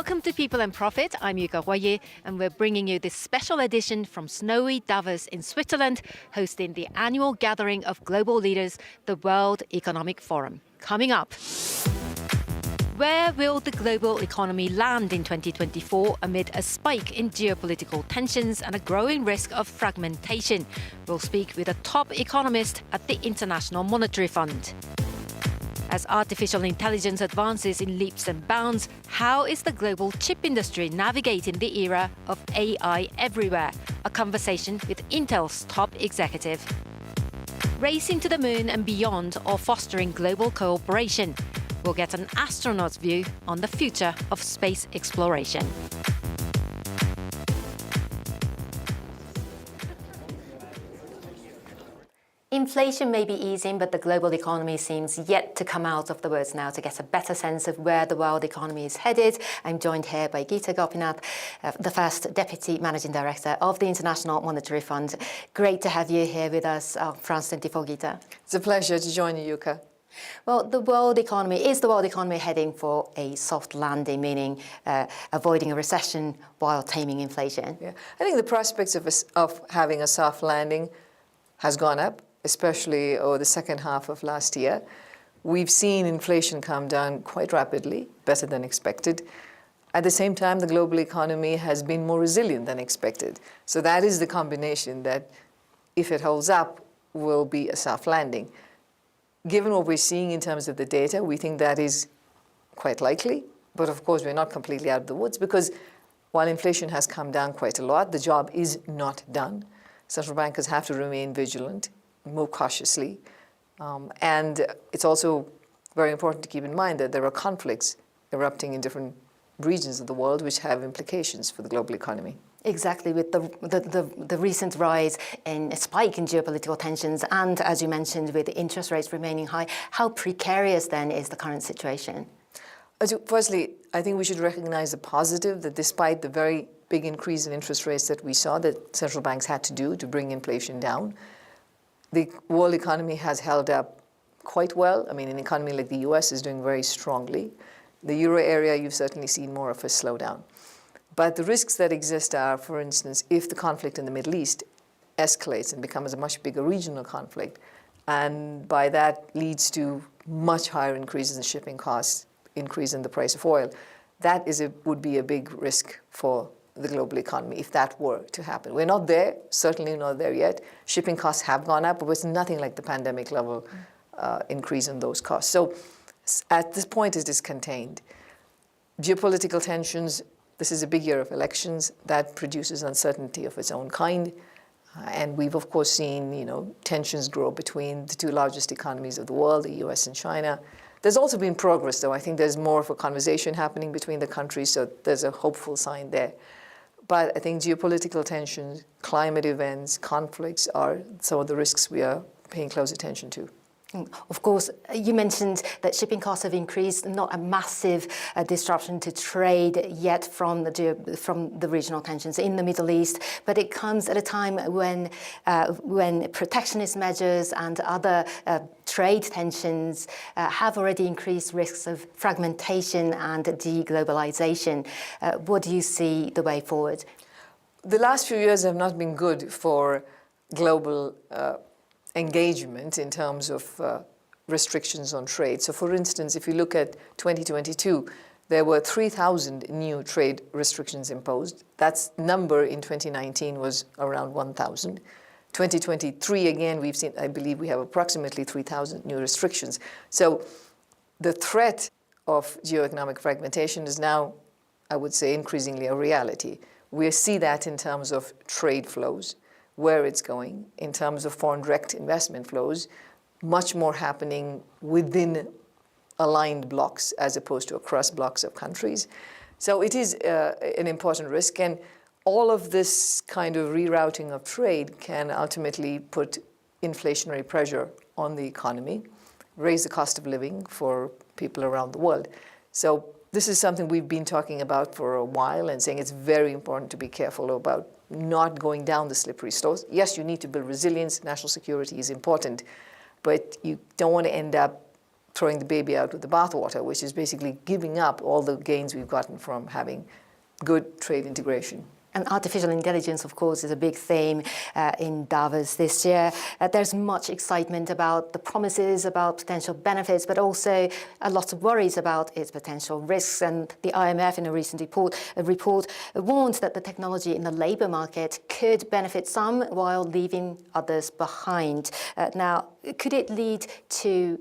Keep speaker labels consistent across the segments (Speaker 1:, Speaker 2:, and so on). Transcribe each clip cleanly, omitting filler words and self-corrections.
Speaker 1: Welcome to People and Profit. I'm Yuka Huaye, and we're bringing you this special edition from snowy Davos in Switzerland, hosting the annual gathering of global leaders, the World Economic Forum. Coming up, where will the global economy land in 2024 amid a spike in geopolitical tensions and a growing risk of fragmentation? We'll speak with a top economist at the International Monetary Fund. As artificial intelligence advances in leaps and bounds, how is the global chip industry navigating the era of AI everywhere? A conversation with Intel's top executive. Racing to the moon and beyond, or fostering global cooperation? We'll get an astronaut's view on the future of space exploration. Inflation may be easing, but the global economy seems yet to come out of the woods now. To get a better sense of where the world economy is headed, I'm joined here by Gita Gopinath, the first Deputy Managing Director of the International Monetary Fund. Great to have you here with us, France 24, Gita.
Speaker 2: It's a pleasure to join you, Yuka.
Speaker 1: Well, the world economy heading for a soft landing, meaning avoiding a recession while taming inflation?
Speaker 2: Yeah, I think the prospects of having a soft landing has gone up, especially over the second half of last year. We've seen inflation come down quite rapidly, better than expected. At the same time, the global economy has been more resilient than expected. So that is the combination that, if it holds up, will be a soft landing. Given what we're seeing in terms of the data, we think that is quite likely. But of course, we're not completely out of the woods, because while inflation has come down quite a lot, the job is not done. Central bankers have to remain vigilant, move cautiously. And it's also very important to keep in mind that there are conflicts erupting in different regions of the world which have implications for the global economy.
Speaker 1: Exactly, with the recent rise in a spike in geopolitical tensions and, as you mentioned, with interest rates remaining high, how precarious then is the current situation?
Speaker 2: Firstly, I think we should recognize the positive that despite the very big increase in interest rates that we saw that central banks had to do to bring inflation down, the world economy has held up quite well. I mean, an economy like the US is doing very strongly. The euro area, you've certainly seen more of a slowdown. But the risks that exist are, for instance, if the conflict in the Middle East escalates and becomes a much bigger regional conflict, and by that leads to much higher increases in shipping costs, increase in the price of oil, that would be a big risk for the global economy if that were to happen. We're not there, certainly not there yet. Shipping costs have gone up, but it's nothing like the pandemic level increase in those costs. So at this point, it is contained. Geopolitical tensions, this is a big year of elections. That produces uncertainty of its own kind. And we've, of course, seen tensions grow between the two largest economies of the world, the US and China. There's also been progress, though. I think there's more of a conversation happening between the countries, so there's a hopeful sign there. But I think geopolitical tensions, climate events, conflicts are some of the risks we are paying close attention to.
Speaker 1: Of course, you mentioned that shipping costs have increased, not a massive disruption to trade yet from the regional tensions in the Middle East, but it comes at a time when protectionist measures and other trade tensions have already increased risks of fragmentation and deglobalization. What do you see the way forward?
Speaker 2: The last few years have not been good for global engagement in terms of restrictions on trade. So for instance, if you look at 2022, there were 3,000 new trade restrictions imposed. That number in 2019 was around 1,000. 2023, again, we've seen, I believe we have approximately 3,000 new restrictions. So the threat of geoeconomic fragmentation is now, I would say, increasingly a reality. We see that in terms of trade flows, where it's going, in terms of foreign direct investment flows, much more happening within aligned blocks as opposed to across blocks of countries. So it is an important risk, and all of this kind of rerouting of trade can ultimately put inflationary pressure on the economy, raise the cost of living for people around the world. So this is something we've been talking about for a while and saying it's very important to be careful about not going down the slippery slopes. Yes, you need to build resilience. National security is important, but you don't want to end up throwing the baby out with the bathwater, which is basically giving up all the gains we've gotten from having good trade integration.
Speaker 1: And artificial intelligence, of course, is a big theme in Davos this year. There's much excitement about the promises, about potential benefits, but also a lot of worries about its potential risks. And the IMF, in a recent report warned that the technology in the labour market could benefit some while leaving others behind. Now, could it lead to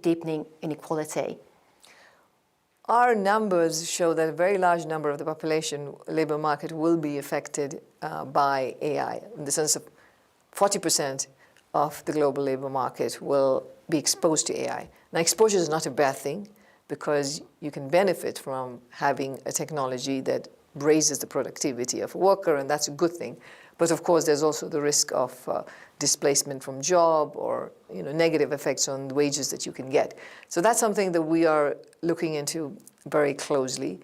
Speaker 1: deepening inequality?
Speaker 2: Our numbers show that a very large number of the population labour market will be affected by AI, in the sense of 40% of the global labour market will be exposed to AI. Now, exposure is not a bad thing because you can benefit from having a technology that raises the productivity of a worker, and that's a good thing. But of course, there's also the risk of displacement from job or negative effects on the wages that you can get. So that's something that we are looking into very closely.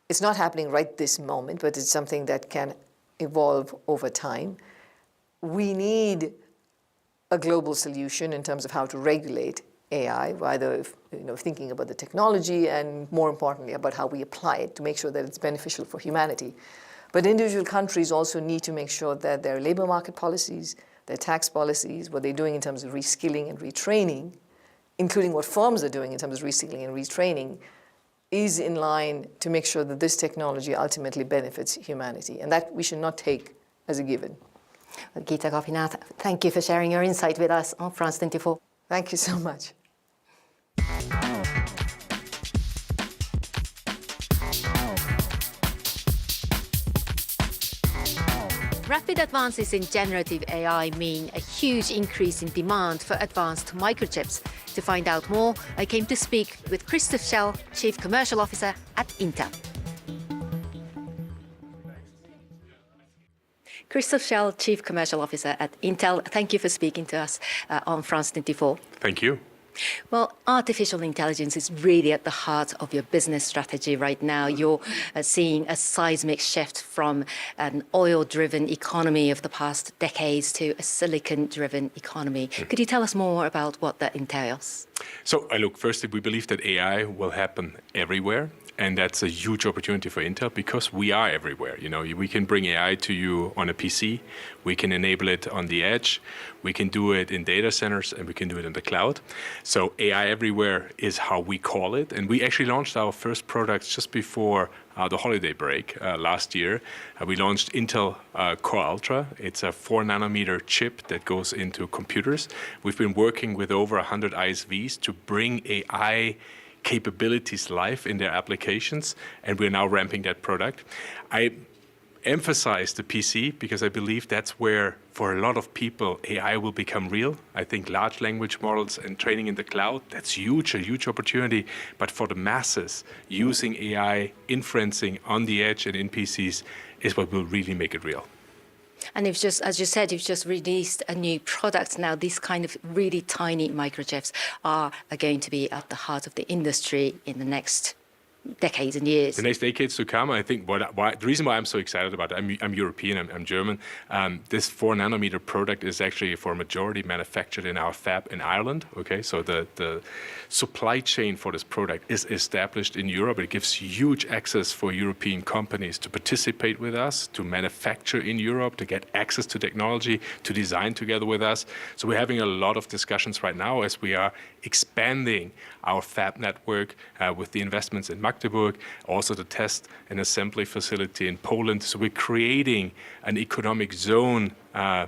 Speaker 2: It's not happening right this moment, but it's something that can evolve over time. We need a global solution in terms of how to regulate AI, either thinking about the technology and, more importantly, about how we apply it to make sure that it's beneficial for humanity. But individual countries also need to make sure that their labor market policies, their tax policies, what they're doing in terms of reskilling and retraining, including what firms are doing in terms of reskilling and retraining, is in line to make sure that this technology ultimately benefits humanity. And that we should not take as a given.
Speaker 1: Gita Gopinath, thank you for sharing your insight with us on France 24.
Speaker 2: Thank you so much.
Speaker 1: Rapid advances in generative AI mean a huge increase in demand for advanced microchips. To find out more, I came to speak with Christoph Schell, Chief Commercial Officer at Intel. Christoph Schell, Chief Commercial Officer at Intel, thank you for speaking to us on France 24.
Speaker 3: Thank you.
Speaker 1: Well, artificial intelligence is really at the heart of your business strategy right now. You're seeing a seismic shift from an oil-driven economy of the past decades to a silicon-driven economy. Could you tell us more about what that entails?
Speaker 3: So, look, firstly, we believe that AI will happen everywhere. And that's a huge opportunity for Intel because we are everywhere. We can bring AI to you on a PC. We can enable it on the edge. We can do it in data centers, and we can do it in the cloud. So AI everywhere is how we call it. And we actually launched our first products just before the holiday break last year. We launched Intel Core Ultra. It's a 4-nanometer chip that goes into computers. We've been working with over 100 ISVs to bring AI capabilities live in their applications, and we're now ramping that product. I emphasize the PC because I believe that's where, for a lot of people, AI will become real. I think large language models and training in the cloud, that's huge, a huge opportunity. But for the masses, using AI, inferencing on the edge and in PCs is what will really make it real.
Speaker 1: And as you said, you've just released a new product now. These kind of really tiny microchips are going to be at the heart of the industry in the next decades and years.
Speaker 3: The next decades to come, I think the reason why I'm so excited about it, I'm European, I'm German. This 4-nanometer product is actually for a majority manufactured in our fab in Ireland. Okay, so the supply chain for this product is established in Europe. It gives huge access for European companies to participate with us, to manufacture in Europe, to get access to technology, to design together with us. So we're having a lot of discussions right now as we are expanding our fab network with the investments in Magdeburg, also the test and assembly facility in Poland. So we're creating an economic zone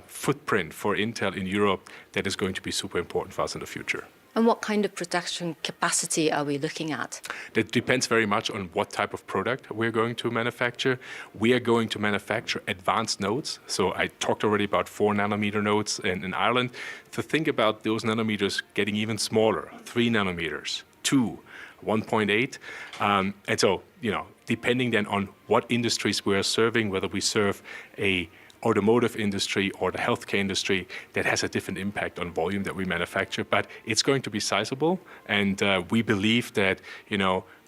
Speaker 3: footprint for Intel in Europe that is going to be super important for us in the future.
Speaker 1: And what kind of production capacity are we looking at?
Speaker 3: That depends very much on what type of product we're going to manufacture. We are going to manufacture advanced nodes. So I talked already about 4-nanometer nodes in Ireland. To think about those nanometers getting even smaller, 3 nanometers, 2, 1.8. And so, depending then on what industries we're serving, whether we serve a automotive industry or the healthcare industry, that has a different impact on volume that we manufacture. But it's going to be sizable. And we believe that,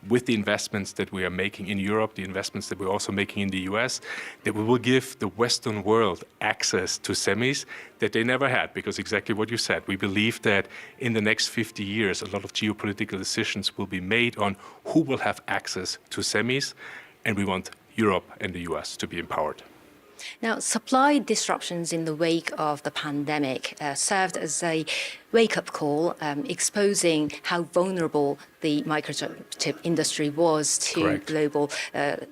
Speaker 3: with the investments that we are making in Europe, the investments that we're also making in the US, that we will give the Western world access to semis that they never had, because exactly what you said, we believe that in the next 50 years, a lot of geopolitical decisions will be made on who will have access to semis, and we want Europe and the US to be empowered.
Speaker 1: Now, supply disruptions in the wake of the pandemic served as a wake-up call, exposing how vulnerable the microchip industry was to
Speaker 3: Correct.
Speaker 1: global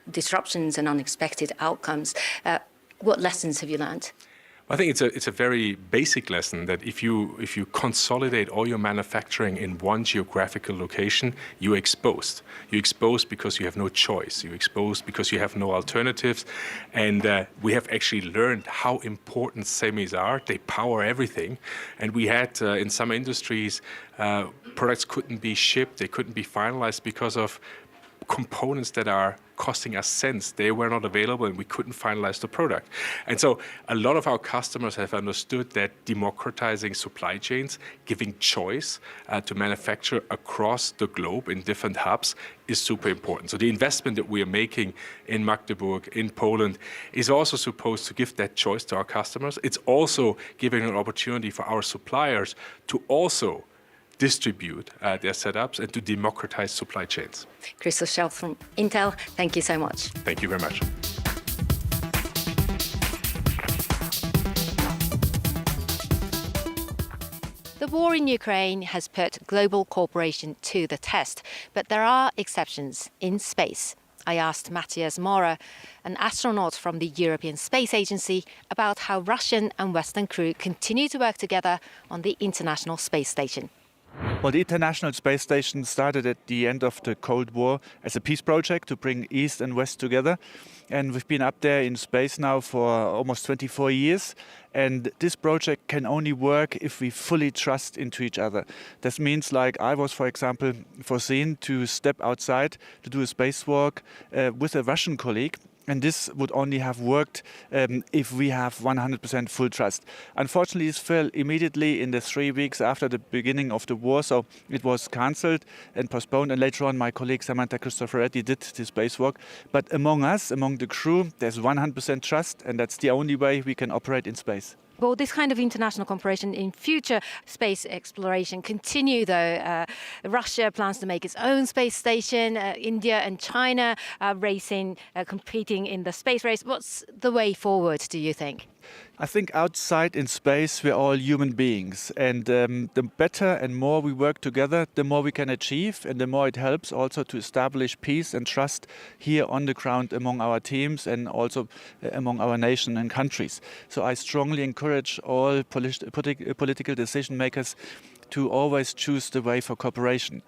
Speaker 1: disruptions and unexpected outcomes. What lessons have you learned?
Speaker 3: I think it's a very basic lesson that if you consolidate all your manufacturing in one geographical location, you're exposed. You're exposed because you have no choice. You're exposed because you have no alternatives. And we have actually learned how important semis are. They power everything. And we had, in some industries, products couldn't be shipped. They couldn't be finalized because of components that are costing us cents. They were not available and we couldn't finalize the product. And so a lot of our customers have understood that democratizing supply chains, giving choice to manufacture across the globe in different hubs is super important. So the investment that we are making in Magdeburg, in Poland, is also supposed to give that choice to our customers. It's also giving an opportunity for our suppliers to also distribute their setups and to democratize supply chains.
Speaker 1: Christoph Schelf from Intel, thank you so much.
Speaker 3: Thank you very much.
Speaker 1: The war in Ukraine has put global cooperation to the test, but there are exceptions in space. I asked Matthias Maurer, an astronaut from the European Space Agency, about how Russian and Western crew continue to work together on the International Space Station.
Speaker 4: Well, the International Space Station started at the end of the Cold War as a peace project to bring East and West together. And we've been up there in space now for almost 24 years. And this project can only work if we fully trust into each other. This means, like I was, for example, foreseen to step outside to do a spacewalk with a Russian colleague. And this would only have worked if we have 100% full trust. Unfortunately, this fell immediately in the 3 weeks after the beginning of the war, so it was cancelled and postponed. And later on, my colleague Samantha Cristoforetti did the spacewalk. But among us, among the crew, there's 100% trust, and that's the only way we can operate in space.
Speaker 1: Will this kind of international cooperation in future space exploration continue, though? Russia plans to make its own space station. India and China are competing in the space race. What's the way forward, do you think?
Speaker 4: I think outside in space, we're all human beings. And the better and more we work together, the more we can achieve. And the more it helps also to establish peace and trust here on the ground among our teams and also among our nation and countries. So I strongly encourage all political decision makers to always choose the way for cooperation.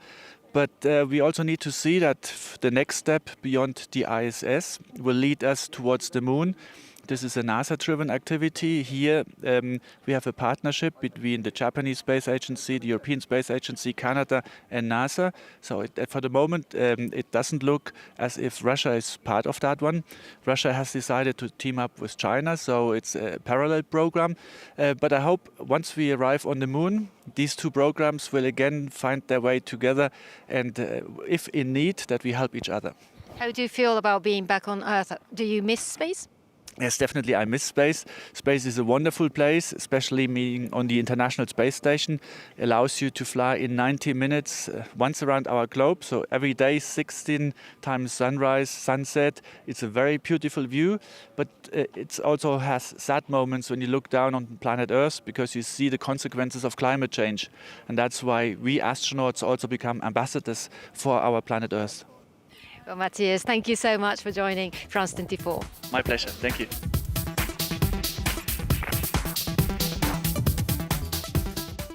Speaker 4: But we also need to see that the next step beyond the ISS will lead us towards the moon. This is a NASA-driven activity. Here we have a partnership between the Japanese Space Agency, the European Space Agency, Canada and NASA. So for the moment, it doesn't look as if Russia is part of that one. Russia has decided to team up with China, so it's a parallel program. But I hope once we arrive on the moon, these two programs will again find their way together and if in need, that we help each other.
Speaker 1: How do you feel about being back on Earth? Do you miss space?
Speaker 4: Yes, definitely I miss space. Space is a wonderful place, especially being on the International Space Station. Allows you to fly in 90 minutes once around our globe. So every day, 16 times sunrise, sunset. It's a very beautiful view, but it also has sad moments when you look down on planet Earth because you see the consequences of climate change. And that's why we astronauts also become ambassadors for our planet Earth.
Speaker 1: Well, Matthias, thank you so much for joining France 24.
Speaker 4: My pleasure. Thank you.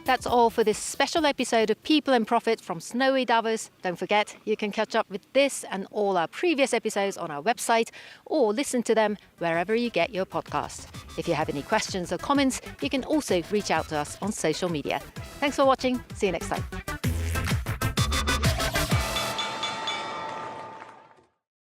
Speaker 1: That's all for this special episode of People and Profit from snowy Davos. Don't forget, you can catch up with this and all our previous episodes on our website or listen to them wherever you get your podcasts. If you have any questions or comments, you can also reach out to us on social media. Thanks for watching. See you next time.